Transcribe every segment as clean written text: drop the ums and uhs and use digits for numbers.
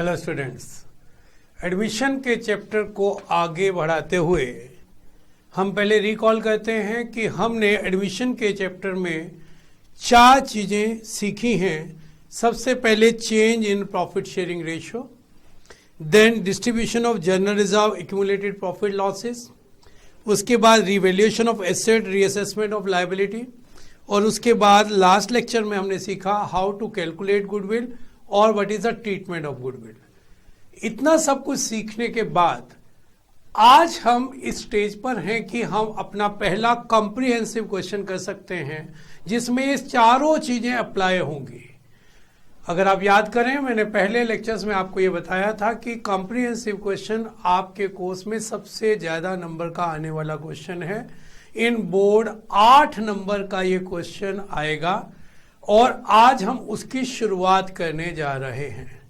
Hello students, admission के chapter को आगे बढ़ाते हुए हम पहले रिकॉल करते हैं कि हमने एडमिशन के चैप्टर में 4 चीज़ें सीखी हैं। सबसे पहले change in profit sharing ratio, then distribution of general reserve accumulated profit losses, उसके बाद revaluation of asset, reassessment of liability, और उसके बाद लास्ट लेक्चर में हमने सीखा हाउ टू कैलकुलेट गुडविल और what is the treatment of goodwill. इतना सब कुछ सीखने के बाद आज हम इस स्टेज पर हैं कि हम अपना पहला कॉम्प्रिहेंसिव क्वेश्चन कर सकते हैं जिसमें ये चारों चीजें अप्लाई होंगी। अगर आप याद करें, मैंने पहले लेक्चर्स में आपको ये बताया था कि कॉम्प्रिहेंसिव क्वेश्चन आपके कोर्स में सबसे ज्यादा नंबर का आने वाला क्वेश्चन है। इन बोर्ड 8 नंबर का ये क्वेश्चन आएगा और आज हम उसकी शुरुआत करने जा रहे हैं।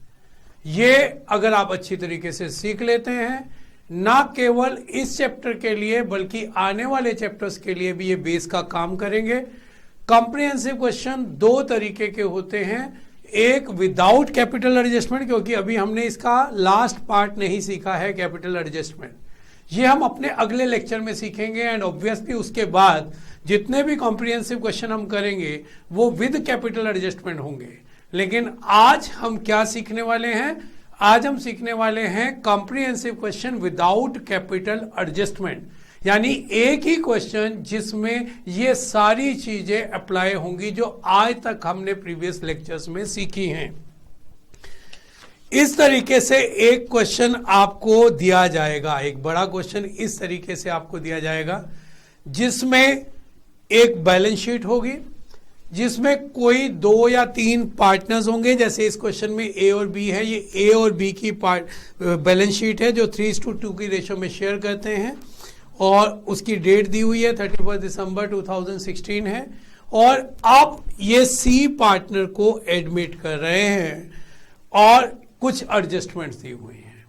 ये अगर आप अच्छी तरीके से सीख लेते हैं, ना केवल इस चैप्टर के लिए बल्कि आने वाले चैप्टर्स के लिए भी ये बेस का काम करेंगे। कॉम्प्रिहेंसिव क्वेश्चन 2 तरीके के होते हैं, एक विदाउट कैपिटल एडजस्टमेंट, क्योंकि अभी हमने इसका लास्ट पार्ट नहीं सीखा है कैपिटल एडजस्टमेंट, ये हम अपने अगले लेक्चर में सीखेंगे। एंड ऑब्वियसली उसके बाद जितने भी कॉम्प्रिहेंसिव क्वेश्चन हम करेंगे वो विद कैपिटल एडजस्टमेंट होंगे। लेकिन आज हम क्या सीखने वाले हैं? आज हम सीखने वाले हैं comprehensive question without capital adjustment, यानी एक ही क्वेश्चन जिसमें ये सारी चीजें अप्लाई होंगी जो आज तक हमने प्रीवियस लेक्चर्स में सीखी हैं। इस तरीके से एक क्वेश्चन आपको दिया जाएगा, एक बड़ा क्वेश्चन इस तरीके से आपको दिया जाएगा जिसमें एक बैलेंस शीट होगी, जिसमें कोई 2 या 3 पार्टनर्स होंगे। जैसे इस क्वेश्चन में ए और बी है, ये ए और बी की बैलेंस शीट है जो 3:2 की रेशो में शेयर करते हैं और उसकी डेट दी हुई है 31 दिसंबर 2016 है। और अब ये सी पार्टनर को एडमिट कर रहे हैं और कुछ एडजस्टमेंट्स दी हुई हैं।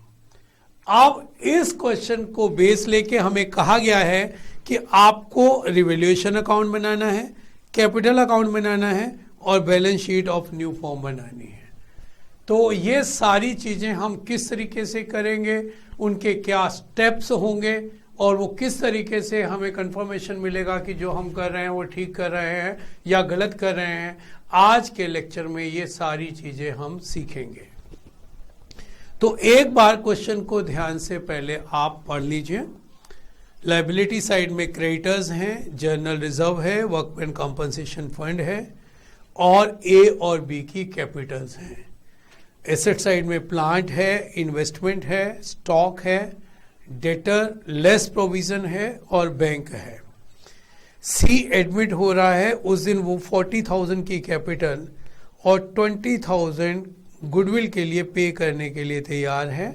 अब इस क्वेश्चन को बेस लेके हमें कहा गया है कि आपको रिवैल्यूएशन अकाउंट बनाना है, कैपिटल अकाउंट बनाना है और balance sheet of new form बनानी है। तो ये सारी चीजें हम किस तरीके से करेंगे, उनके क्या स्टेप्स होंगे और वो किस तरीके से हमें कंफर्मेशन मिलेगा कि जो हम कर रहे हैं वो ठीक कर रहे हैं या गलत कर रहे हैं, आज के लेक्चर में ये सारी चीजें हम सीखेंगे। तो एक बार क्वेश्चन को ध्यान से पहले आप पढ़ लीजिए। लायबिलिटी साइड में क्रेडिटर्स हैं, जनरल रिजर्व है, वर्कमैन कॉम्पनसेशन फंड है और ए और बी की कैपिटल्स हैं। एसेट साइड में प्लांट है, इन्वेस्टमेंट है, स्टॉक है, डेटर लेस प्रोविजन है और बैंक है। सी एडमिट हो रहा है, उस दिन वो 40,000 की कैपिटल और 20,000 गुडविल के लिए पे करने के लिए तैयार है।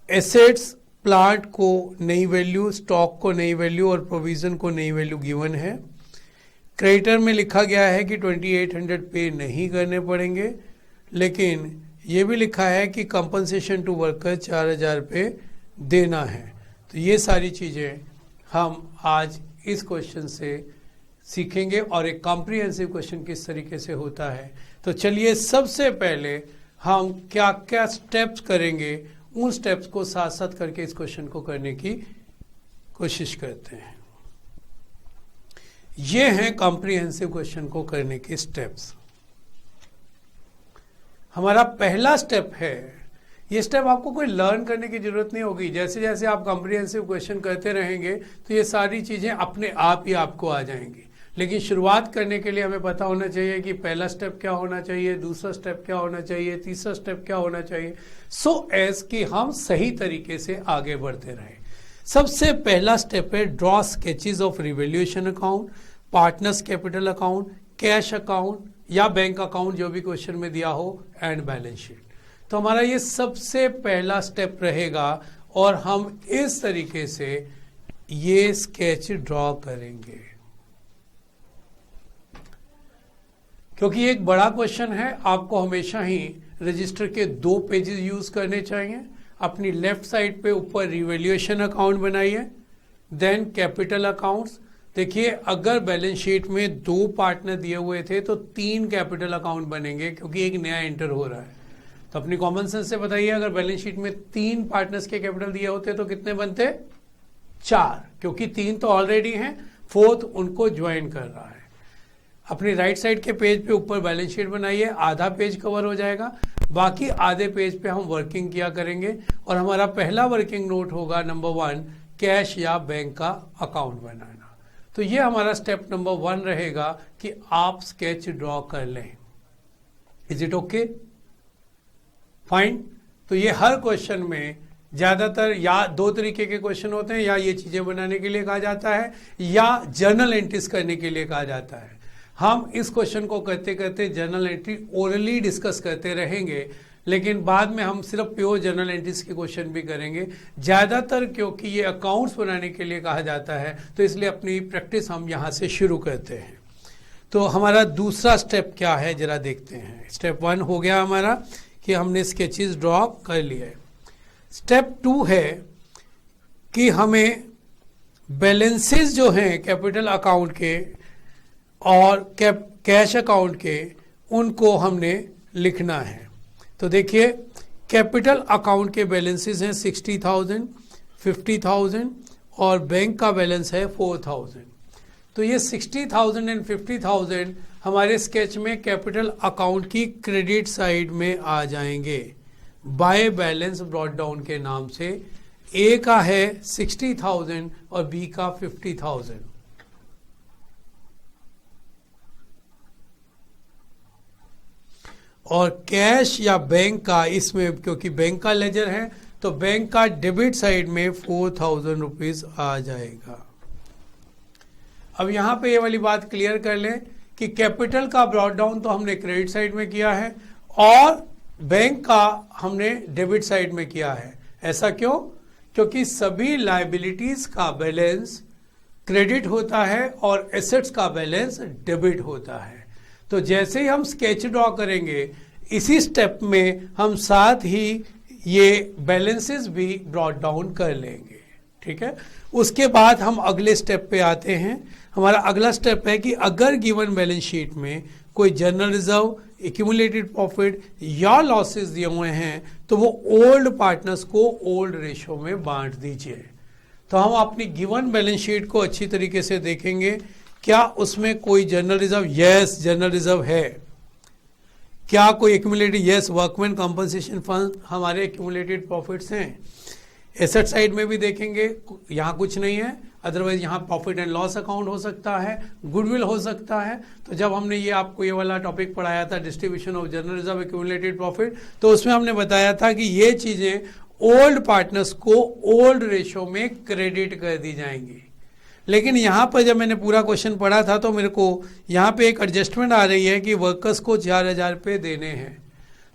एसेट्स, प्लांट को नई वैल्यू, स्टॉक को नई वैल्यू और प्रोविजन को नई वैल्यू गिवन है। क्रेडिटर में लिखा गया है कि 2800 पे नहीं करने पड़ेंगे, लेकिन ये भी लिखा है कि कंपनसेशन टू वर्कर 4000 पे देना है। तो ये सारी चीज़ें हम आज इस क्वेश्चन से सीखेंगे और एक कॉम्प्रिहेंसिव क्वेश्चन किस तरीके से होता है। तो चलिए सबसे पहले हम क्या क्या स्टेप्स करेंगे, उन स्टेप्स को साथ साथ करके इस क्वेश्चन को करने की कोशिश करते हैं। ये हैं कॉम्प्रिहेंसिव क्वेश्चन को करने के स्टेप्स। हमारा पहला स्टेप है, ये स्टेप आपको कोई लर्न करने की जरूरत नहीं होगी। जैसे जैसे आप कॉम्प्रिहेंसिव क्वेश्चन करते रहेंगे तो ये सारी चीजें अपने आप ही आपको आ जाएंगी। लेकिन शुरुआत करने के लिए हमें पता होना चाहिए कि पहला स्टेप क्या होना चाहिए, दूसरा स्टेप क्या होना चाहिए, तीसरा स्टेप क्या होना चाहिए, सो एज कि हम सही तरीके से आगे बढ़ते रहें। सबसे पहला स्टेप है draw sketches of revaluation account, partners capital account, cash account या बैंक अकाउंट जो भी क्वेश्चन में दिया हो, एंड बैलेंस शीट। तो हमारा ये सबसे पहला स्टेप रहेगा और हम इस तरीके से ये स्केच ड्रॉ करेंगे। क्योंकि ये एक बड़ा क्वेश्चन है, आपको हमेशा ही रजिस्टर के 2 पेजेस यूज करने चाहिए। अपनी लेफ्ट साइड पे ऊपर रिवैल्यूएशन अकाउंट बनाइए, देन कैपिटल अकाउंट्स। देखिए, अगर बैलेंस शीट में 2 पार्टनर दिए हुए थे तो 3 कैपिटल अकाउंट बनेंगे क्योंकि एक नया एंटर हो रहा है। तो अपनी कॉमन सेंस से बताइए, अगर बैलेंस शीट में 3 पार्टनर्स के कैपिटल दिए होते तो कितने बनते? 4, क्योंकि 3 तो ऑलरेडी हैं, 4th उनको ज्वाइन कर रहा है। अपनी राइट साइड के पेज पे ऊपर बैलेंस शीट बनाइए, आधा पेज कवर हो जाएगा, बाकी आधे पेज पे हम वर्किंग किया करेंगे। और हमारा पहला वर्किंग नोट होगा नंबर 1, कैश या बैंक का अकाउंट बनाना। तो ये हमारा स्टेप नंबर 1 रहेगा कि आप स्केच ड्रॉ कर लें। Is it okay? फाइन। तो ये हर क्वेश्चन में ज्यादातर या 2 तरीके के क्वेश्चन होते हैं, या ये चीजें बनाने के लिए कहा जाता है या जर्नल एंट्रीज करने के लिए कहा जाता है। हम इस क्वेश्चन को करते करते जर्नल एंट्री ओरली डिस्कस करते रहेंगे, लेकिन बाद में हम सिर्फ प्योर जर्नल एंट्रीज के क्वेश्चन भी करेंगे ज्यादातर, क्योंकि ये अकाउंट्स बनाने के लिए कहा जाता है, तो इसलिए अपनी प्रैक्टिस हम यहाँ से शुरू करते हैं। तो हमारा दूसरा स्टेप क्या है जरा देखते हैं। स्टेप 1 हो गया हमारा कि हमने स्केचेस ड्रॉ कर लिए। स्टेप 2 है कि हमें बैलेंसेस जो हैं कैपिटल अकाउंट के और कैश अकाउंट के, उनको हमने लिखना है। तो देखिए, कैपिटल अकाउंट के बैलेंसेस हैं 60,000, 50,000 और बैंक का बैलेंस है 4,000। तो ये 60,000 एंड 50,000 हमारे स्केच में कैपिटल अकाउंट की क्रेडिट साइड में आ जाएंगे बाय बैलेंस ब्रॉट डाउन के नाम से। ए का है 60,000 और बी का 50,000। और कैश या बैंक का, इसमें क्योंकि बैंक का लेजर है तो बैंक का डेबिट साइड में 4,000 रुपीज आ जाएगा। अब यहां पे ये वाली बात क्लियर कर लें कि कैपिटल का ब्रॉट डाउन तो हमने क्रेडिट साइड में किया है और बैंक का हमने डेबिट साइड में किया है। ऐसा क्यों? क्योंकि सभी लायबिलिटीज का बैलेंस क्रेडिट होता है और एसेट्स का बैलेंस डेबिट होता है। तो जैसे ही हम स्केच ड्रॉ करेंगे, इसी स्टेप में हम साथ ही ये बैलेंसेस भी ब्रॉट डाउन कर लेंगे। ठीक है, उसके बाद हम अगले स्टेप पे आते हैं। हमारा अगला स्टेप है कि अगर गिवन बैलेंस शीट में कोई जनरल रिजर्व, एक्यूमुलेटेड प्रॉफिट या लॉसेस दिए हुए हैं तो वो ओल्ड पार्टनर्स को ओल्ड रेशो में बांट दीजिए। तो हम अपनी गिवन बैलेंस शीट को अच्छी तरीके से देखेंगे, क्या उसमें कोई general reserve? Yes, general reserve है। क्या कोई accumulated? Yes, workman compensation fund हमारे एक्यूमुलेटेड प्रॉफिट्स हैं। एसेट साइड में भी देखेंगे, यहाँ कुछ नहीं है, अदरवाइज यहाँ प्रॉफिट एंड लॉस अकाउंट हो सकता है, गुडविल हो सकता है। तो जब हमने ये आपको ये वाला टॉपिक पढ़ाया था, distribution of general reserve accumulated profit, तो उसमें हमने बताया था कि ये चीजें ओल्ड पार्टनर्स को ओल्ड रेशो में क्रेडिट कर दी जाएंगी। लेकिन यहाँ पर जब मैंने पूरा क्वेश्चन पढ़ा था तो मेरे को यहाँ पे एक एडजस्टमेंट आ रही है कि वर्कर्स को 4,000 रुपये देने हैं।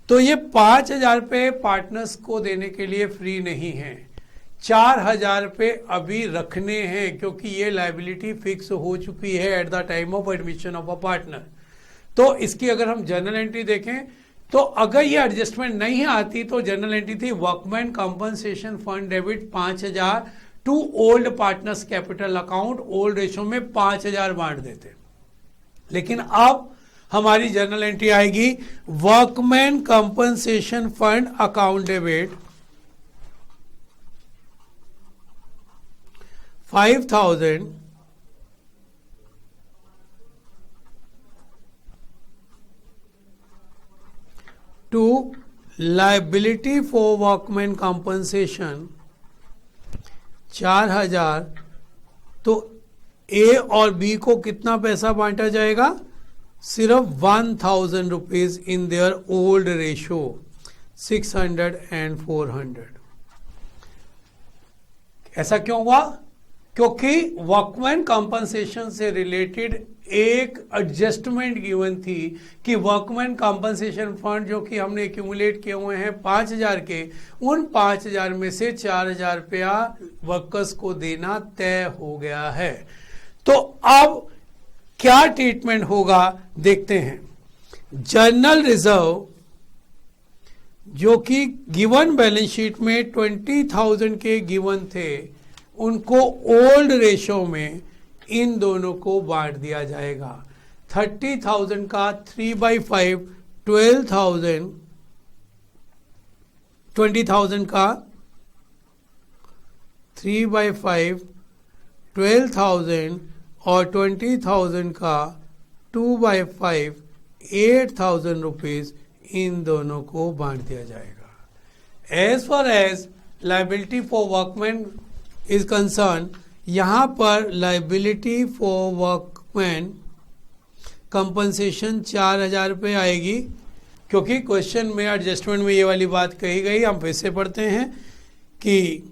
तो ये 5,000 रुपये पार्टनर्स को देने के लिए फ्री नहीं है, 4,000 रुपये अभी रखने हैं, क्योंकि ये लायबिलिटी फिक्स हो चुकी है at the time of admission of a partner. तो इसकी अगर हम जर्नल एंट्री देखें तो अगर ये एडजस्टमेंट नहीं आती तो जर्नल एंट्री थी workman compensation fund debit 5,000 to old partners capital account, old ratio में 5,000 बांट देते। लेकिन अब हमारी जर्नल एंट्री आएगी workman compensation fund account debit 5,000 to liability for workman compensation 4,000। तो ए और बी को कितना पैसा बांटा जाएगा? सिर्फ 1,000 rupees in their old ratio 600 and 400। ऐसा क्यों हुआ? क्योंकि वर्कमैन कंपनसेशन से रिलेटेड एक एडजस्टमेंट गिवन थी कि वर्कमैन कंपनसेशन फंड जो कि हमने एक्यूमुलेट किए हुए हैं 5,000 के, उन 5,000 में से 4,000 रुपया वर्कर्स को देना तय हो गया है। तो अब क्या ट्रीटमेंट होगा देखते हैं। जनरल रिजर्व जो कि गिवन बैलेंस शीट में 20,000 के गिवन थे, उनको ओल्ड रेशो में इन दोनों को बांट दिया जाएगा। 30,000 का 3/5 12,000 20,000 का 3/5 12,000 और 20,000 का 2/5 8,000 रुपीज इन दोनों को बांट दिया जाएगा। As far as liability for workman is concern, यहां पर लाइबिलिटी फॉर वर्कमैन कंपनसेशन 4,000 रुपये आएगी, क्योंकि क्वेश्चन में एडजस्टमेंट में ये वाली बात कही गई। हम फिर से पढ़ते हैं कि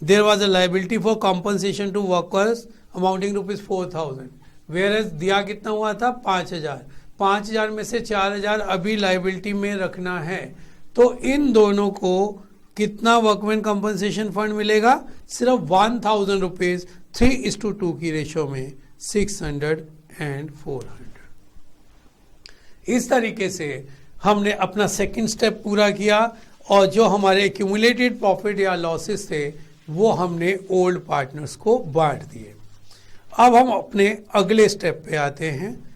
there was a liability for compensation to workers amounting ₹4,000, whereas दिया कितना हुआ था 5,000। 5,000 में से 4,000 अभी लाइबिलिटी में रखना है, तो इन दोनों को कितना वर्कमैन कंपनसेशन फंड मिलेगा? सिर्फ 1,000 रुपीज 3:2 की रेशो में 600 एंड 400। इस तरीके से हमने अपना सेकंड स्टेप पूरा किया और जो हमारे एक्यूमुलेटेड प्रॉफिट या लॉसेस थे वो हमने ओल्ड पार्टनर्स को बांट दिए। अब हम अपने अगले स्टेप पे आते हैं,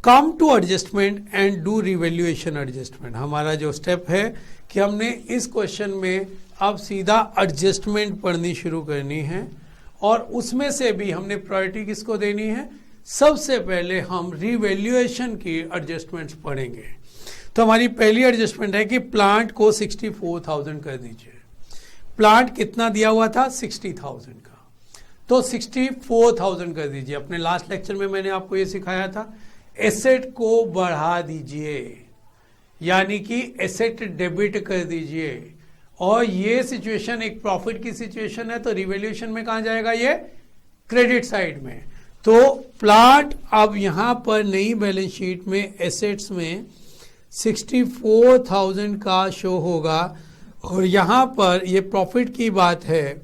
come to adjustment and do revaluation adjustment. हमारा जो स्टेप है कि हमने इस क्वेश्चन में अब सीधा एडजस्टमेंट पढ़नी शुरू करनी है और उसमें से भी हमने प्रायोरिटी किसको देनी है? सबसे पहले हम रिवैल्यूएशन की एडजस्टमेंट्स पढ़ेंगे। तो हमारी पहली एडजस्टमेंट है कि प्लांट को 64,000 कर दीजिए। प्लांट कितना दिया हुआ था? 60,000 का, तो 64,000 कर दीजिए। अपने लास्ट लेक्चर में मैंने आपको ये सिखाया था, एसेट को बढ़ा दीजिए, यानी कि एसेट डेबिट कर दीजिए। और ये सिचुएशन एक प्रॉफिट की सिचुएशन है, तो रिवैल्यूएशन में कहां जाएगा? ये क्रेडिट साइड में। तो प्लांट अब यहां पर नई बैलेंस शीट में एसेट्स में 64,000 का शो होगा और यहां पर ये प्रॉफिट की बात है,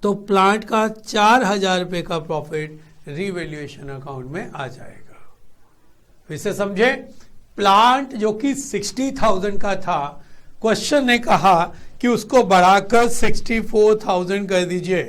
तो प्लांट का 4,000 रुपए का प्रॉफिट रिवैल्यूएशन अकाउंट में आ जाएगा। फिर से समझे, प्लांट जो कि 60,000 का था, क्वेश्चन ने कहा कि उसको बढ़ाकर 64,000 कर दीजिए,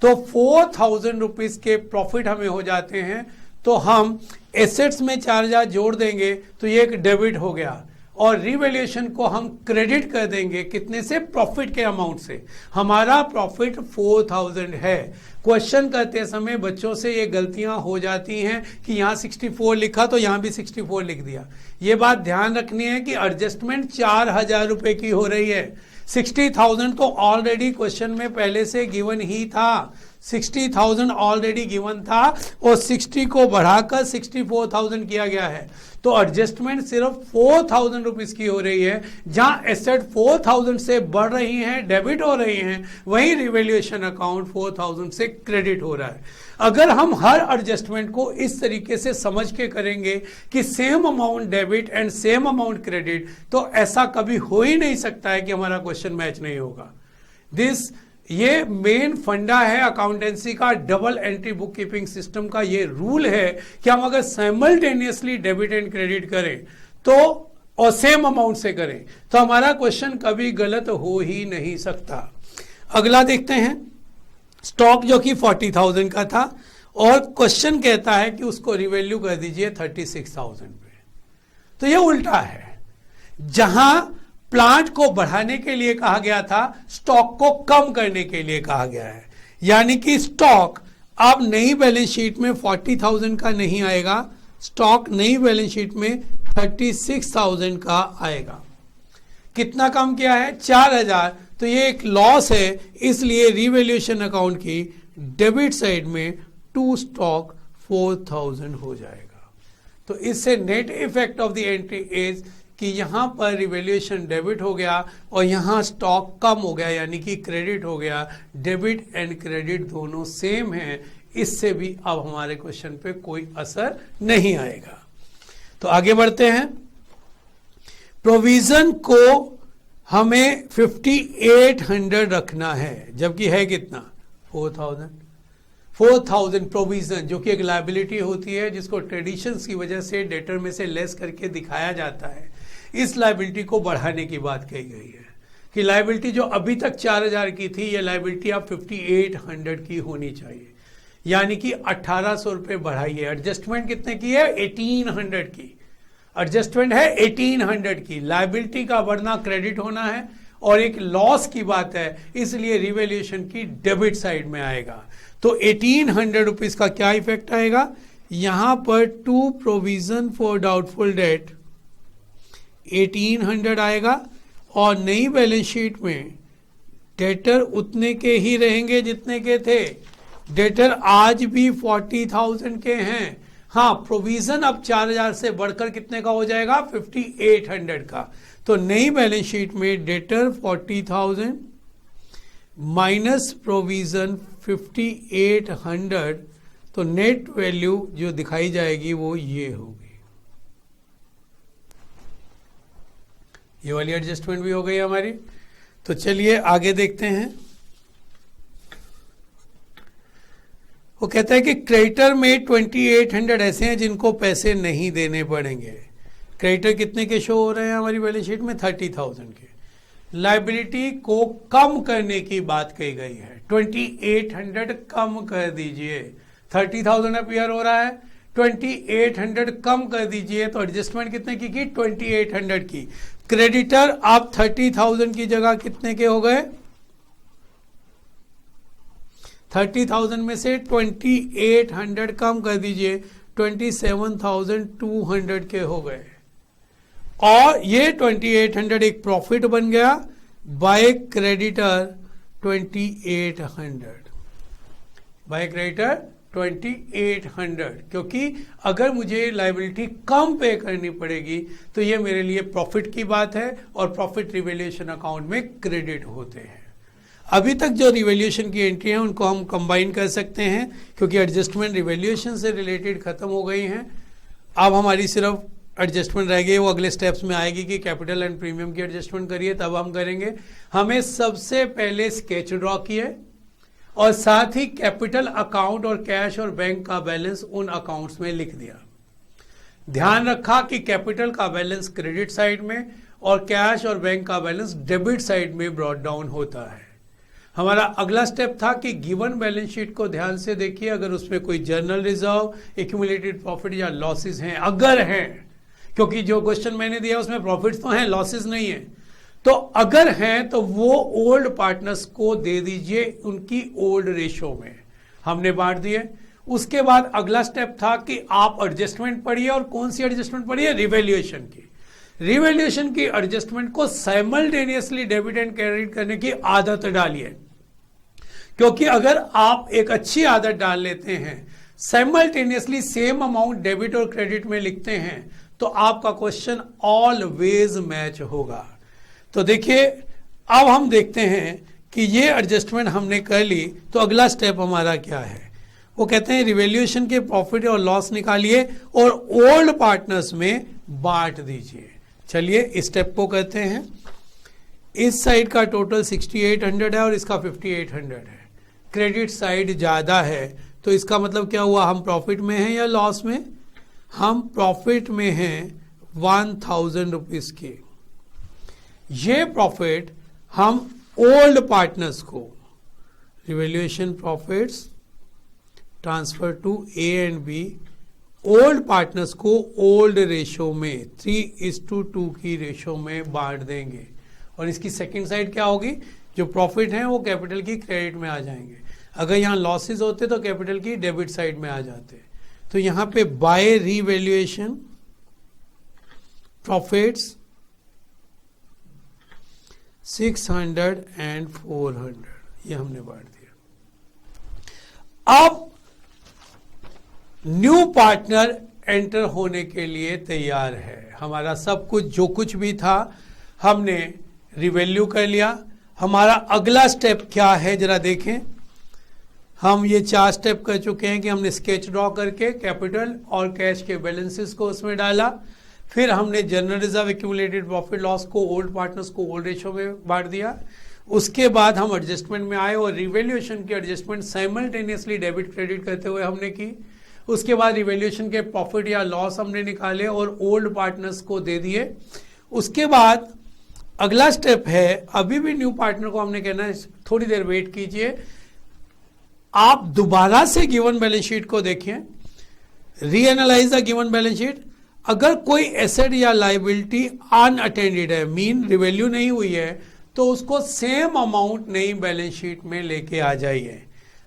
तो 4,000 रुपीज के प्रॉफिट हमें हो जाते हैं। तो हम एसेट्स में 4,000 जोड़ देंगे तो ये एक डेबिट हो गया और रिवैल्यूएशन को हम क्रेडिट कर देंगे कितने से? प्रॉफिट के अमाउंट से। हमारा प्रॉफिट 4,000 है। क्वेश्चन करते समय बच्चों से ये गलतियां हो जाती हैं कि यहां 64 लिखा तो यहां भी 64 लिख दिया। ये बात ध्यान रखनी है कि एडजस्टमेंट 4,000 रुपए की हो रही है। 60,000 तो ऑलरेडी क्वेश्चन में पहले से गिवन ही था, 60,000 ऑलरेडी गिवन था और 60 को बढ़ाकर 64,000 किया गया है। तो एडजस्टमेंट सिर्फ 4,000 रुपीज की हो रही है। जहां एसेट 4,000 से बढ़ रही हैं, डेबिट हो रही हैं, वहीं रिवैल्यूएशन अकाउंट 4,000 से क्रेडिट हो रहा है। अगर हम हर एडजस्टमेंट को इस तरीके से समझ के करेंगे कि same amount debit and same amount credit, तो ऐसा कभी हो ही नहीं सकता है कि हमारा क्वेश्चन मैच नहीं होगा। ये मेन फंडा है अकाउंटेंसी का, double entry book keeping system का ये रूल है कि हम अगर साइमल्टेनियसली डेबिट एंड क्रेडिट करें तो और सेम अमाउंट से करें तो हमारा क्वेश्चन कभी गलत हो ही नहीं सकता। अगला देखते हैं, स्टॉक जो कि 40,000 का था और क्वेश्चन कहता है कि उसको रिवैल्यू कर दीजिए 36,000 पे। तो ये उल्टा है, जहां प्लांट को बढ़ाने के लिए कहा गया था, स्टॉक को कम करने के लिए कहा गया है। यानी कि स्टॉक अब नई बैलेंस शीट में 40,000 का नहीं आएगा, स्टॉक नई बैलेंस शीट में 36,000 का आएगा। कितना कम किया है? 4,000। तो ये एक लॉस है, इसलिए रिवैल्यूएशन अकाउंट की डेबिट साइड में टू स्टॉक 4,000 हो जाएगा। तो इससे net effect of the entry is कि यहां पर रिवैल्यूएशन डेबिट हो गया और यहां स्टॉक कम हो गया, यानी कि क्रेडिट हो गया। डेबिट एंड क्रेडिट दोनों सेम हैं, इससे भी अब हमारे क्वेश्चन पे कोई असर नहीं आएगा। तो आगे बढ़ते हैं, प्रोविजन को हमें 5,800 रखना है, जबकि है कितना? 4,000 प्रोविजन, जो कि एक लायबिलिटी होती है जिसको ट्रेडिशंस की वजह से डेटर में से लेस करके दिखाया जाता है। इस लायबिलिटी को बढ़ाने की बात कही गई है कि लायबिलिटी जो अभी तक 4,000 की थी, ये लायबिलिटी अब 5,800 की होनी चाहिए, यानी कि 1,800 रुपये बढ़ाइए। एडजस्टमेंट कितने की है? 1,800 की। एडजस्टमेंट है 1800 की, लायबिलिटी का बढ़ना क्रेडिट होना है और एक लॉस की बात है, इसलिए रिवैल्यूएशन की डेबिट साइड में आएगा। तो 1800 रुपीज का क्या इफेक्ट आएगा, यहां पर to provision for doubtful debt 1800 आएगा और नई बैलेंस शीट में डेटर उतने के ही रहेंगे जितने के थे। डेटर आज भी 40,000 के हैं। हाँ, प्रोविजन अब 4,000 से बढ़कर कितने का हो जाएगा, 5,800 का। तो नई बैलेंस शीट में डेटर 40,000 माइनस प्रोविजन 5,800, तो नेट वैल्यू जो दिखाई जाएगी वो ये होगी। ये वाली एडजस्टमेंट भी हो गई हमारी। तो चलिए आगे देखते हैं। वो कहता है कि क्रेडिटर में 2,800 ऐसे हैं जिनको पैसे नहीं देने पड़ेंगे। क्रेडिटर कितने के शो हो रहे हैं हमारी बैलेंस शीट में, 30,000 के। लायबिलिटी को कम करने की बात कही गई है, 2,800 कम कर दीजिए। 30,000 अपीयर हो रहा है, 2,800 कम कर दीजिए। तो एडजस्टमेंट कितने की 2,800 की। क्रेडिटर आप 30,000 की जगह कितने के हो गए, 30,000 में से 2,800 कम कर दीजिए, 27,200 के हो गए। और ये 2,800 एक प्रॉफिट बन गया बाय क्रेडिटर 2,800, बाय क्रेडिटर 2,800, क्योंकि अगर मुझे लायबिलिटी कम पे करनी पड़ेगी तो ये मेरे लिए प्रॉफिट की बात है और प्रॉफिट रिवैल्यूएशन अकाउंट में क्रेडिट होते हैं। अभी तक जो रिवैल्यूएशन की एंट्री है उनको हम कंबाइन कर सकते हैं क्योंकि एडजस्टमेंट रिवैल्यूएशन से रिलेटेड खत्म हो गई हैं। अब हमारी सिर्फ एडजस्टमेंट रह गई, वो अगले स्टेप्स में आएगी कि कैपिटल एंड प्रीमियम की एडजस्टमेंट करिए, तब हम करेंगे। हमें सबसे पहले स्केच ड्रॉ किए और साथ ही कैपिटल अकाउंट और कैश और बैंक का बैलेंस उन अकाउंट्स में लिख दिया। ध्यान रखा कि कैपिटल का बैलेंस क्रेडिट साइड में और कैश और बैंक का बैलेंस डेबिट साइड में ब्रॉट डाउन होता है। हमारा अगला स्टेप था कि गिवन बैलेंस शीट को ध्यान से देखिए, अगर उसमें कोई जर्नल रिजर्व, एक्यूमुलेटेड प्रॉफिट या लॉसेस हैं, अगर हैं, क्योंकि जो क्वेश्चन मैंने दिया उसमें प्रॉफिट्स तो हैं, लॉसेस नहीं है, तो अगर हैं तो वो ओल्ड पार्टनर्स को दे दीजिए उनकी ओल्ड रेशो में। हमने बांट दिए। उसके बाद अगला स्टेप था कि आप एडजस्टमेंट पढ़िए, और कौन सी एडजस्टमेंट पढ़िए, रिवैल्यूएशन की। रिवैल्यूएशन की एडजस्टमेंट को साइमल्टेनियसली डेबिट एंड क्रेडिट करने की आदत डालिए, क्योंकि अगर आप एक अच्छी आदत डाल लेते हैं, साइमल्टेनियसली सेम अमाउंट डेबिट और क्रेडिट में लिखते हैं, तो आपका क्वेश्चन ऑलवेज मैच होगा। तो देखिए, अब हम देखते हैं कि ये एडजस्टमेंट हमने कर ली, तो अगला स्टेप हमारा क्या है। वो कहते हैं रिवैल्यूएशन के प्रॉफिट और लॉस निकालिए और ओल्ड पार्टनर्स में बांट दीजिए। चलिए इस स्टेप को करते हैं। इस साइड का टोटल 6,800 है और इसका 5,800 है। क्रेडिट साइड ज्यादा है, तो इसका मतलब क्या हुआ, हम प्रॉफिट में हैं या लॉस में, हम प्रॉफिट में हैं 1,000 रुपीज के। ये प्रॉफिट हम ओल्ड पार्टनर्स को, revaluation profits transfer to A and B, old partners को ओल्ड रेशो में 3:2 की रेशो में बांट देंगे। और इसकी सेकंड साइड क्या होगी, जो प्रॉफिट है वो कैपिटल की क्रेडिट में आ जाएंगे। अगर यहाँ लॉसेस होते तो कैपिटल की डेबिट साइड में आ जाते। तो यहाँ पे बाय रिवैल्यूएशन प्रॉफिट्स 600 and 400, ये हमने बांट दिया। अब न्यू पार्टनर एंटर होने के लिए तैयार है। हमारा सब कुछ जो कुछ भी था हमने रिवैल्यू कर लिया। हमारा अगला स्टेप क्या है जरा देखें। हम ये 4 स्टेप कर चुके हैं कि हमने स्केच ड्रॉ करके कैपिटल और कैश के बैलेंसेस को उसमें डाला, फिर हमने general reserve, accumulated profit loss को ओल्ड पार्टनर्स को ओल्ड रेशो में बांट दिया। उसके बाद हम एडजस्टमेंट में आए और रिवैल्यूएशन की एडजस्टमेंट साइमल्टेनियसली डेबिट क्रेडिट करते हुए हमने की। उसके बाद रिवैल्यूएशन के प्रॉफिट या लॉस हमने निकाले और ओल्ड पार्टनर्स को दे दिए। उसके बाद अगला स्टेप है, अभी भी न्यू पार्टनर को हमने कहना है थोड़ी देर वेट कीजिए, आप दोबारा से गिवन बैलेंस शीट को देखें, रीएनालाइज द गिवन बैलेंस शीट। अगर कोई एसेट या लाइबिलिटी अनअटेंडेड है, मीन रिवैल्यू नहीं हुई है, तो उसको सेम अमाउंट नई बैलेंस शीट में लेके आ जाइए।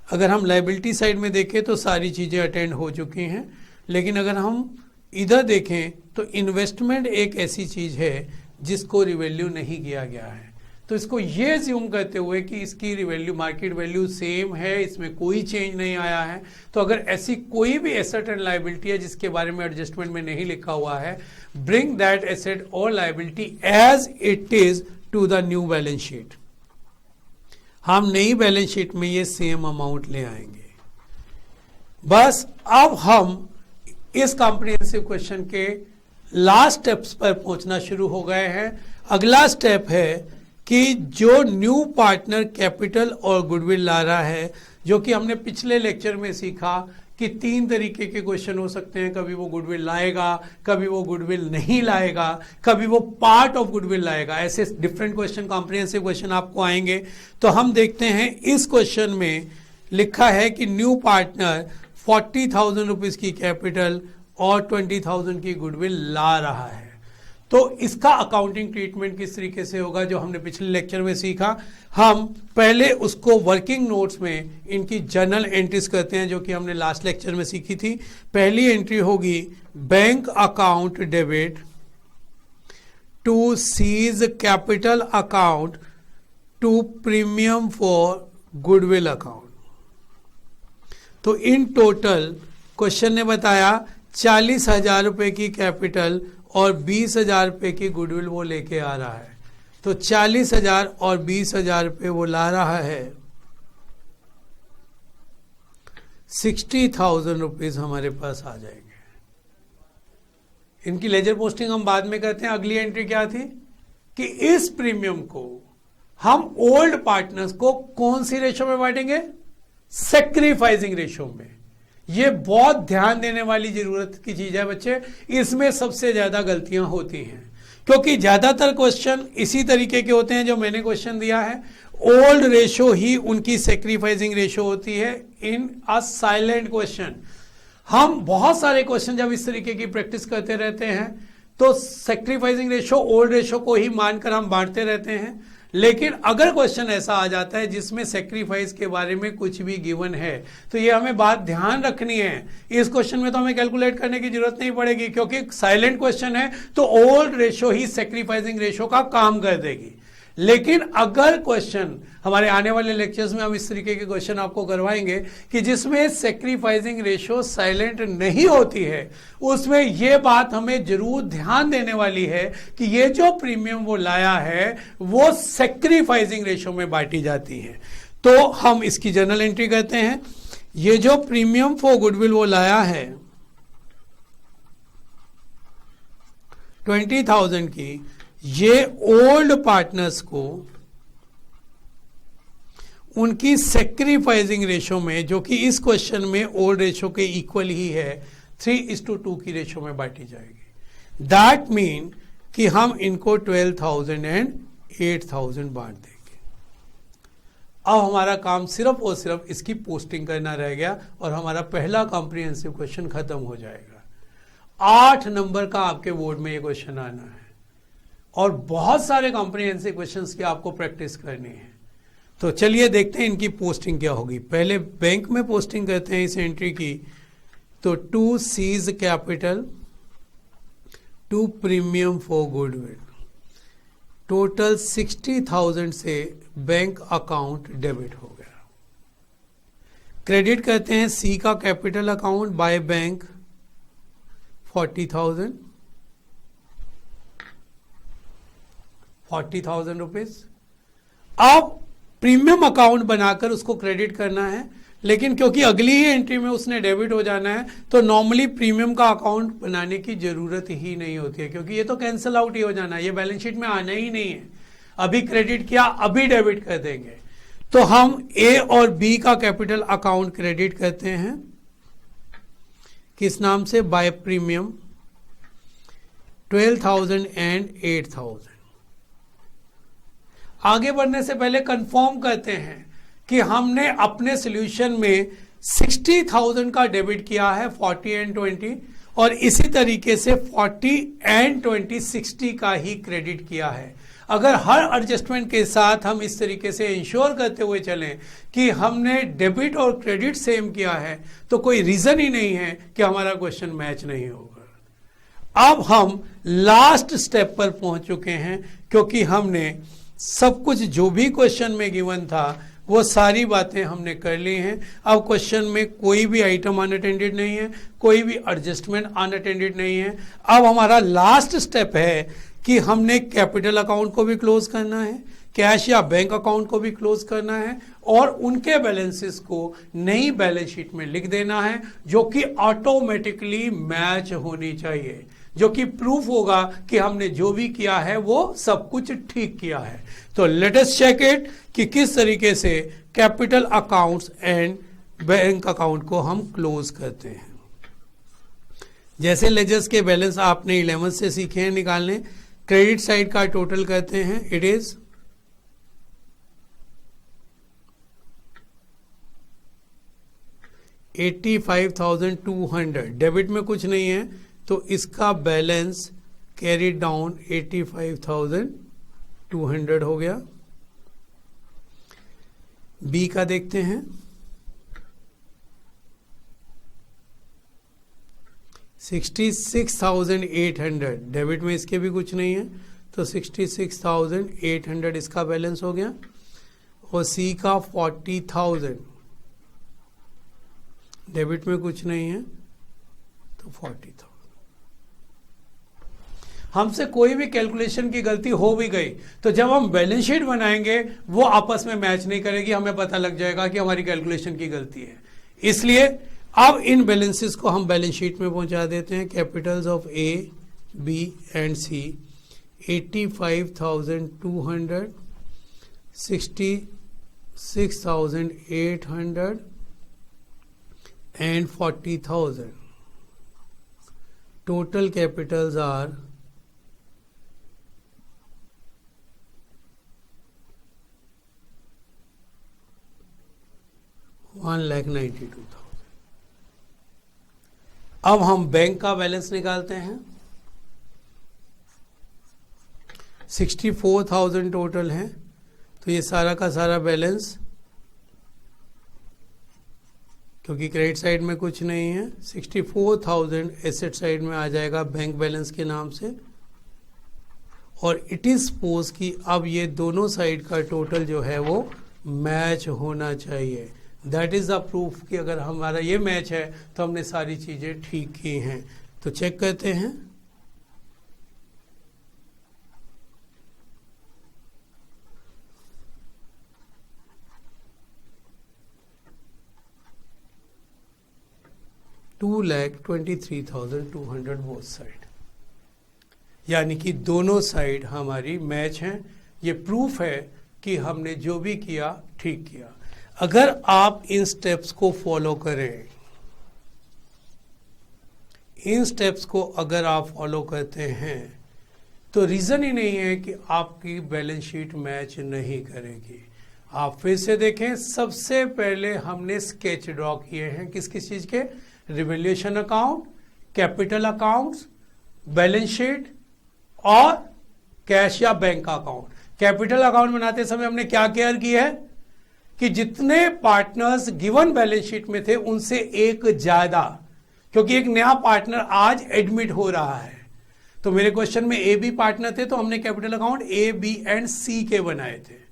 अगर हम लाइबिलिटी साइड में देखें तो सारी चीज़ें अटेंड हो चुकी हैं, लेकिन अगर हम इधर देखें तो इन्वेस्टमेंट एक ऐसी चीज़ है जिसको रिवैल्यू नहीं किया गया है। तो इसको ये अज्यूम करते हुए कि इसकी रिवैल्यू मार्केट वैल्यू सेम है, इसमें कोई चेंज नहीं आया है, तो अगर ऐसी कोई भी एसेट एंड लाइबिलिटी है जिसके बारे में एडजस्टमेंट में नहीं लिखा हुआ है, ब्रिंग दैट एसेट और liability as it is to the new balance sheet. हम नई बैलेंस शीट में ये सेम अमाउंट ले आएंगे। बस अब हम इस कॉम्प्रिहेंसिव क्वेश्चन के लास्ट स्टेप्स पर पहुंचना शुरू हो गए हैं। अगला स्टेप है कि जो न्यू पार्टनर कैपिटल और गुडविल ला रहा है, जो कि हमने पिछले लेक्चर में सीखा कि 3 तरीके के क्वेश्चन हो सकते हैं। कभी वो गुडविल लाएगा, कभी वो गुडविल नहीं लाएगा, कभी वो पार्ट ऑफ गुडविल लाएगा। ऐसे डिफरेंट क्वेश्चन, कॉम्प्रिहेंसिव क्वेश्चन आपको आएंगे। तो हम देखते हैं इस क्वेश्चन में लिखा है कि न्यू पार्टनर 40,000 रुपीज की कैपिटल और 20,000 की गुडविल ला रहा है। तो इसका अकाउंटिंग ट्रीटमेंट किस तरीके से होगा, जो हमने पिछले लेक्चर में सीखा। हम पहले उसको वर्किंग नोट्स में इनकी जर्नल एंट्रीज करते हैं, जो कि हमने लास्ट लेक्चर में सीखी थी। पहली एंट्री होगी bank account debit to C's capital account to premium for goodwill account. तो इन टोटल क्वेश्चन ने बताया 40,000 रुपए की कैपिटल और 20,000 रुपए की गुडविल वो लेके आ रहा है। तो 40,000 और 20,000 रुपए वो ला रहा है। 60,000 रुपीज हमारे पास आ जाएंगे। इनकी लेजर पोस्टिंग हम बाद में करते हैं। अगली एंट्री क्या थी कि इस प्रीमियम को हम ओल्ड पार्टनर्स को कौन सी रेशो में बांटेंगे, सैक्रिफाइसिंग रेशो में। ये बहुत ध्यान देने वाली जरूरत की चीज है बच्चे, इसमें सबसे ज्यादा गलतियां होती हैं, क्योंकि ज्यादातर क्वेश्चन इसी तरीके के होते हैं जो मैंने क्वेश्चन दिया है। ओल्ड रेशो ही उनकी सैक्रिफाइसिंग रेशो होती है इन अ साइलेंट क्वेश्चन। हम बहुत सारे क्वेश्चन जब इस तरीके की प्रैक्टिस करते रहते हैं तो सैक्रिफाइसिंग रेशो ओल्ड रेशो को ही मानकर हम बांटते रहते हैं। लेकिन अगर क्वेश्चन ऐसा आ जाता है जिसमें सैक्रिफाइस के बारे में कुछ भी गिवन है, तो ये हमें बात ध्यान रखनी है। इस क्वेश्चन में तो हमें कैलकुलेट करने की जरूरत नहीं पड़ेगी, क्योंकि साइलेंट क्वेश्चन है तो ओल्ड रेशो ही सैक्रिफाइसिंग रेशो का काम कर देगी। लेकिन अगर क्वेश्चन, हमारे आने वाले लेक्चर्स में हम इस तरीके के क्वेश्चन आपको करवाएंगे कि जिसमें सैक्रिफाइसिंग रेशो साइलेंट नहीं होती है, उसमें यह बात हमें जरूर ध्यान देने वाली है कि ये जो प्रीमियम वो लाया है वो सैक्रिफाइसिंग रेशो में बांटी जाती है। तो हम इसकी जर्नल एंट्री करते हैं। ये जो प्रीमियम फॉर गुडविल वो लाया है 20,000 की, ये ओल्ड पार्टनर्स को उनकी सैक्रिफाइसिंग रेशो में, जो कि इस क्वेश्चन में ओल्ड रेशो के इक्वल ही है, 3:2 की रेशो में बांटी जाएगी। दैट मीन कि हम इनको 12,000 एंड 8,000 बांट देंगे। अब हमारा काम सिर्फ और सिर्फ इसकी पोस्टिंग करना रह गया और हमारा पहला कॉम्प्रिहेंसिव क्वेश्चन खत्म हो जाएगा। 8 नंबर का आपके बोर्ड में ये क्वेश्चन आना है और बहुत सारे कॉम्प्रिहेंसिव क्वेश्चंस की आपको प्रैक्टिस करनी है। तो चलिए देखते हैं इनकी पोस्टिंग क्या होगी। पहले बैंक में पोस्टिंग करते हैं इस एंट्री की। तो to C's capital to premium for goodwill, total 60,000 से बैंक अकाउंट डेबिट हो गया। क्रेडिट करते हैं सी का capital account by bank 40,000 rupees. अब प्रीमियम अकाउंट बनाकर उसको क्रेडिट करना है, लेकिन क्योंकि अगली ही एंट्री में उसने डेबिट हो जाना है तो नॉर्मली प्रीमियम का अकाउंट बनाने की जरूरत ही नहीं होती है, क्योंकि ये तो कैंसिल आउट ही हो जाना है, ये बैलेंस शीट में आना ही नहीं है। अभी क्रेडिट किया, अभी डेबिट कर देंगे। तो हम ए और बी का कैपिटल अकाउंट क्रेडिट करते हैं, किस नाम से, बाय प्रीमियम 12,000 एंड 8,000। आगे बढ़ने से पहले कंफर्म करते हैं कि हमने अपने सॉल्यूशन में 60,000 का डेबिट किया है 40 एंड 20, और इसी तरीके से 40 एंड 20 60 का ही क्रेडिट किया है। अगर हर एडजस्टमेंट के साथ हम इस तरीके से इंश्योर करते हुए चलें कि हमने डेबिट और क्रेडिट सेम किया है तो कोई रीजन ही नहीं है कि हमारा क्वेश्चन मैच नहीं होगा। अब हम लास्ट स्टेप पर पहुंच चुके हैं, क्योंकि हमने सब कुछ जो भी क्वेश्चन में गिवन था वो सारी बातें हमने कर ली हैं। अब क्वेश्चन में कोई भी आइटम अनअटेंडेड नहीं है, कोई भी एडजस्टमेंट अनअटेंडेड नहीं है। अब हमारा लास्ट स्टेप है कि हमने कैपिटल अकाउंट को भी क्लोज करना है, कैश या बैंक अकाउंट को भी क्लोज करना है और उनके बैलेंसेस को नई बैलेंस शीट में लिख देना है, जो कि ऑटोमेटिकली मैच होनी चाहिए, जो कि प्रूफ होगा कि हमने जो भी किया है वो सब कुछ ठीक किया है। तो लेट अस चेक इट कि किस तरीके से capital accounts and bank account को हम क्लोज करते हैं। जैसे लेजर्स के बैलेंस आपने 11 से सीखे हैं निकालने, क्रेडिट साइड का टोटल करते हैं, इट इज 85,200। डेबिट में कुछ नहीं है तो इसका बैलेंस कैरी डाउन 85,200 हो गया। बी का देखते हैं, 66,800। डेबिट में इसके भी कुछ नहीं है तो 66,800 इसका बैलेंस हो गया। और सी का 40,000, डेबिट में कुछ नहीं है तो 40,000। हमसे कोई भी कैलकुलेशन की गलती हो भी गई तो जब हम बैलेंस शीट बनाएंगे वो आपस में मैच नहीं करेगी, हमें पता लग जाएगा कि हमारी कैलकुलेशन की गलती है। इसलिए अब इन बैलेंसेस को हम बैलेंस शीट में पहुंचा देते हैं। Capitals of A, B and C 85,200, 66,800 and 40,000. Total capitals are 1,92,000। अब हम बैंक का बैलेंस निकालते हैं। 64,000 टोटल है तो ये सारा का सारा बैलेंस, क्योंकि क्रेडिट साइड में कुछ नहीं है, 64,000 एसेट साइड में आ जाएगा बैंक बैलेंस के नाम से। और इट इज सपोज कि अब ये दोनों साइड का टोटल जो है वो मैच होना चाहिए। दैट इज द प्रूफ कि अगर हमारा ये मैच है तो हमने सारी चीजें ठीक की हैं। तो चेक करते हैं। $2,23,200 बोथ साइड, यानी कि दोनों साइड हमारी मैच हैं। ये प्रूफ है कि हमने जो भी किया ठीक किया। अगर आप इन स्टेप्स को फॉलो करें, इन स्टेप्स को अगर आप फॉलो करते हैं तो रीजन ही नहीं है कि आपकी बैलेंस शीट मैच नहीं करेगी। आप फिर से देखें, सबसे पहले हमने स्केच ड्रॉ किए हैं किस किस चीज के, revaluation account, capital accounts, balance sheet और कैश या बैंक अकाउंट। कैपिटल अकाउंट बनाते समय हमने क्या केयर की है कि जितने पार्टनर्स गिवन बैलेंस शीट में थे उनसे एक ज्यादा, क्योंकि एक नया पार्टनर आज एडमिट हो रहा है। तो मेरे क्वेश्चन में ए बी पार्टनर थे तो हमने capital account A B and C के बनाए थे।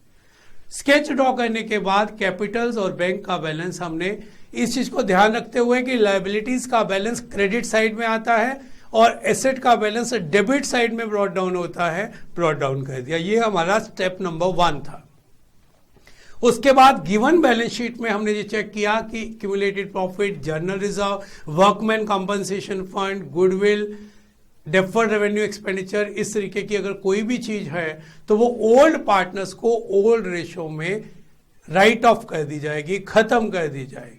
स्केच ड्रॉ करने के बाद कैपिटल्स और बैंक का बैलेंस हमने इस चीज को ध्यान रखते हुए कि लायबिलिटीज का बैलेंस क्रेडिट साइड में आता है और एसेट का बैलेंस डेबिट साइड में ब्रॉट डाउन होता है, ब्रॉट डाउन कर दिया। ये हमारा स्टेप नंबर 1 था। उसके बाद गिवन बैलेंस शीट में हमने ये चेक किया कि cumulated profit, journal reserve, workman compensation fund, goodwill, deferred revenue expenditure, इस तरीके की अगर कोई भी चीज है तो वो ओल्ड पार्टनर्स को ओल्ड रेशो में राइट ऑफ कर दी जाएगी, खत्म कर दी जाएगी।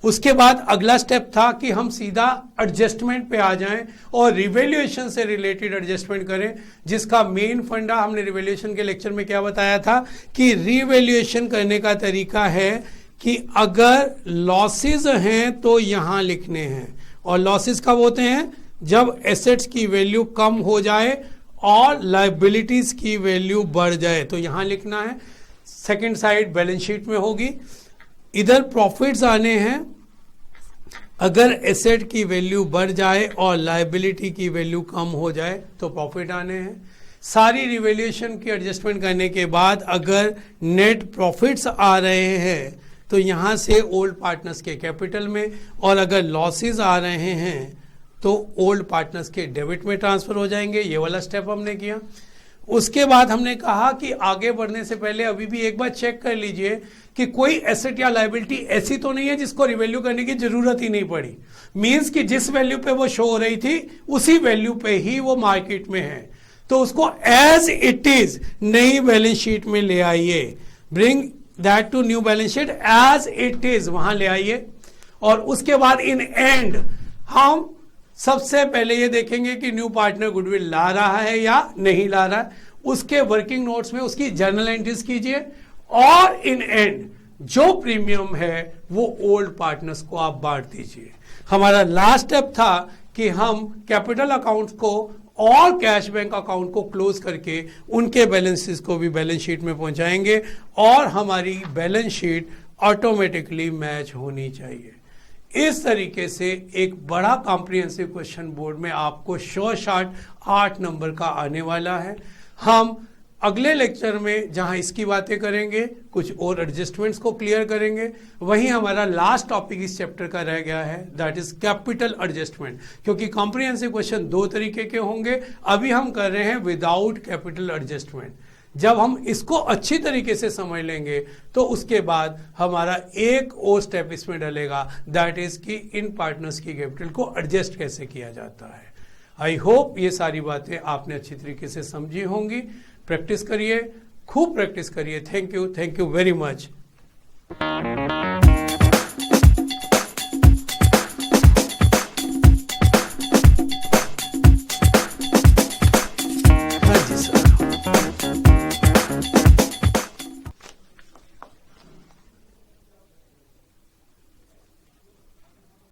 उसके बाद अगला स्टेप था कि हम सीधा एडजस्टमेंट पे आ जाएं और रिवैल्यूएशन से रिलेटेड एडजस्टमेंट करें, जिसका मेन फंडा हमने रिवैल्यूएशन के लेक्चर में क्या बताया था कि रिवैल्यूएशन करने का तरीका है कि अगर लॉसेज हैं तो यहां लिखने हैं और लॉसेस कब होते हैं? जब एसेट्स की वैल्यू कम हो जाए और लायबिलिटीज की वैल्यू बढ़ जाए। तो यहां लिखना है, सेकंड साइड बैलेंस शीट में होगी, इधर प्रॉफिट्स आने हैं अगर एसेट की वैल्यू बढ़ जाए और लायबिलिटी की वैल्यू कम हो जाए तो प्रॉफिट आने हैं। सारी रिवैल्यूएशन की एडजस्टमेंट करने के बाद अगर नेट प्रॉफिट्स आ रहे हैं तो यहां से ओल्ड पार्टनर्स के कैपिटल में, और अगर लॉसेस आ रहे हैं तो ओल्ड पार्टनर्स के डेबिट में ट्रांसफर हो जाएंगे। ये वाला स्टेप हमने किया। उसके बाद हमने कहा कि आगे बढ़ने से पहले अभी भी एक बार चेक कर लीजिए कि कोई एसेट या लायबिलिटी ऐसी तो नहीं है जिसको रिवैल्यू करने की जरूरत ही नहीं पड़ी। मींस कि जिस वैल्यू पे वो शो हो रही थी उसी वैल्यू पे ही वो मार्केट में है, तो उसको एज इट इज नई बैलेंस शीट में ले आइए। Bring that to new balance sheet as it is, वहां ले आइए। और उसके बाद इन एंड हम सबसे पहले ये देखेंगे कि न्यू पार्टनर गुडविल ला रहा है या नहीं ला रहा है। उसके वर्किंग नोट्स में उसकी जर्नल एंट्रीज कीजिए, और इन एंड जो प्रीमियम है वो ओल्ड पार्टनर्स को आप बांट दीजिए। हमारा लास्ट स्टेप था कि हम कैपिटल अकाउंट्स को और कैश बैंक अकाउंट को क्लोज करके उनके बैलेंसेस को भी बैलेंस शीट में पहुंचाएंगे, और हमारी बैलेंस शीट ऑटोमेटिकली मैच होनी चाहिए। इस तरीके से एक बड़ा कॉम्प्रिहेंसिव क्वेश्चन बोर्ड में आपको शॉर्ट 8 नंबर का आने वाला है। हम अगले लेक्चर में जहां इसकी बातें करेंगे, कुछ और एडजस्टमेंट्स को क्लियर करेंगे। वहीं हमारा लास्ट टॉपिक इस चैप्टर का रह गया है, दैट इज कैपिटल एडजस्टमेंट। क्योंकि कॉम्प्रिहेंसिव क्वेश्चन 2 तरीके के होंगे, अभी हम कर रहे हैं विदाउट कैपिटल एडजस्टमेंट। जब हम इसको अच्छी तरीके से समझ लेंगे तो उसके बाद हमारा एक और स्टेप इसमें डलेगा, दैट इज कि इन पार्टनर्स की कैपिटल को एडजस्ट कैसे किया जाता है। आई होप ये सारी बातें आपने अच्छी तरीके से समझी होंगी। प्रैक्टिस करिए, खूब प्रैक्टिस करिए। Thank you very much. हाँ जी सर।